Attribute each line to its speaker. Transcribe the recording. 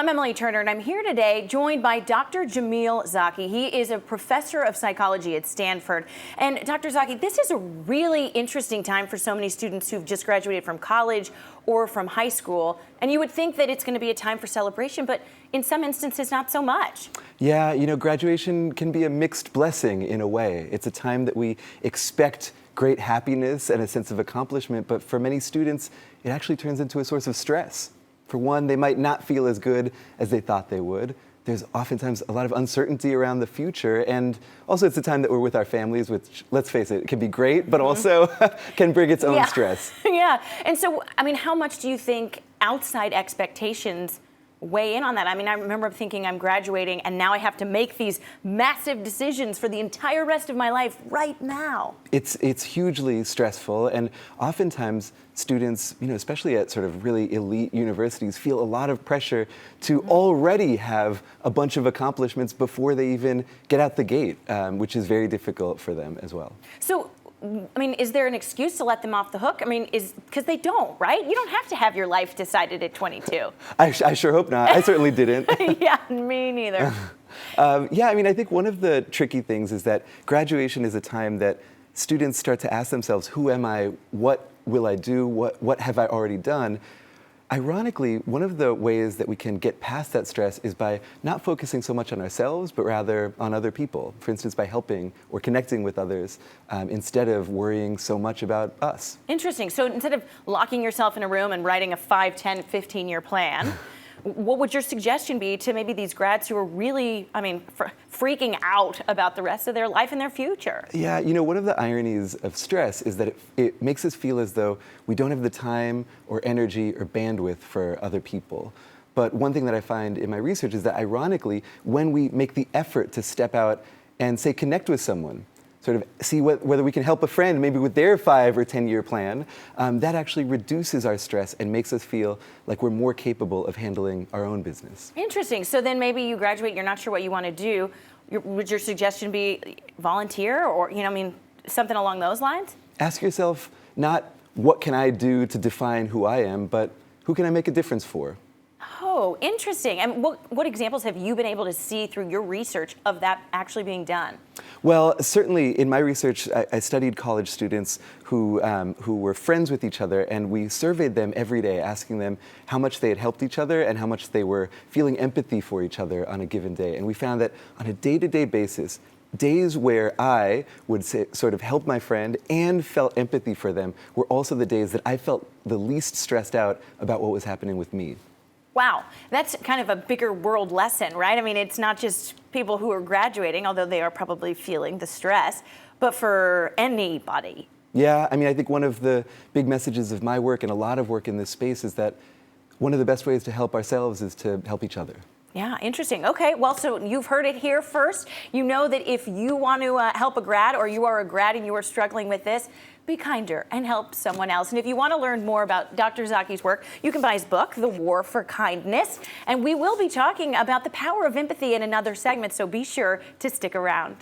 Speaker 1: I'm Emily Turner, and I'm here today joined by Dr. Jamil Zaki. He is a professor of psychology at Stanford. And Dr. Zaki, this is a really interesting time for so many students who've just graduated from college or from high school. And you would think that it's going to be a time for celebration, but in some instances, not so much.
Speaker 2: Yeah, graduation can be a mixed blessing in a way. It's a time that we expect great happiness and a sense of accomplishment, but for many students, it actually turns into a source of stress. For one, they might not feel as good as they thought they would. There's oftentimes a lot of uncertainty around the future, and also it's a time that we're with our families, which, let's face it, can be great, but also can bring its own stress.
Speaker 1: Yeah, and so, how much do you think outside expectations weigh in on that? I remember thinking I'm graduating and now I have to make these massive decisions for the entire rest of my life right now.
Speaker 2: It's hugely stressful, and oftentimes students, especially at sort of really elite universities, feel a lot of pressure to already have a bunch of accomplishments before they even get out the gate, which is very difficult for them as well.
Speaker 1: So, is there an excuse to let them off the hook? Because they don't, right? You don't have to have your life decided at 22.
Speaker 2: I sure hope not. I certainly didn't.
Speaker 1: Yeah, me neither.
Speaker 2: I think one of the tricky things is that graduation is a time that students start to ask themselves, who am I? What will I do? What have I already done? Ironically, one of the ways that we can get past that stress is by not focusing so much on ourselves, but rather on other people. For instance, by helping or connecting with others instead of worrying so much about us.
Speaker 1: Interesting. So instead of locking yourself in a room and writing a 5, 10, 15-year plan, what would your suggestion be to maybe these grads who are really, freaking out about the rest of their life and their future?
Speaker 2: Yeah, one of the ironies of stress is that it makes us feel as though we don't have the time or energy or bandwidth for other people. But one thing that I find in my research is that ironically, when we make the effort to step out and say connect with someone, sort of see whether we can help a friend maybe with their 5 or 10-year plan, that actually reduces our stress and makes us feel like we're more capable of handling our own business.
Speaker 1: Interesting. So then maybe you graduate, you're not sure what you want to do. Would your suggestion be volunteer or, something along those lines?
Speaker 2: Ask yourself not what can I do to define who I am, but who can I make a difference for?
Speaker 1: Oh, interesting. And what examples have you been able to see through your research of that actually being done?
Speaker 2: Well, certainly in my research, I studied college students who were friends with each other, and we surveyed them every day, asking them how much they had helped each other and how much they were feeling empathy for each other on a given day. And we found that on a day-to-day basis, days where I would sort of help my friend and felt empathy for them were also the days that I felt the least stressed out about what was happening with me.
Speaker 1: Wow, that's kind of a bigger world lesson, right? It's not just people who are graduating, although they are probably feeling the stress, but for anybody.
Speaker 2: Yeah, I think one of the big messages of my work and a lot of work in this space is that one of the best ways to help ourselves is to help each other.
Speaker 1: Yeah, interesting. Okay, well, so you've heard it here first. You know that if you want to help a grad, or you are a grad and you are struggling with this, be kinder and help someone else. And if you want to learn more about Dr. Zaki's work, you can buy his book, The War for Kindness. And we will be talking about the power of empathy in another segment, so be sure to stick around.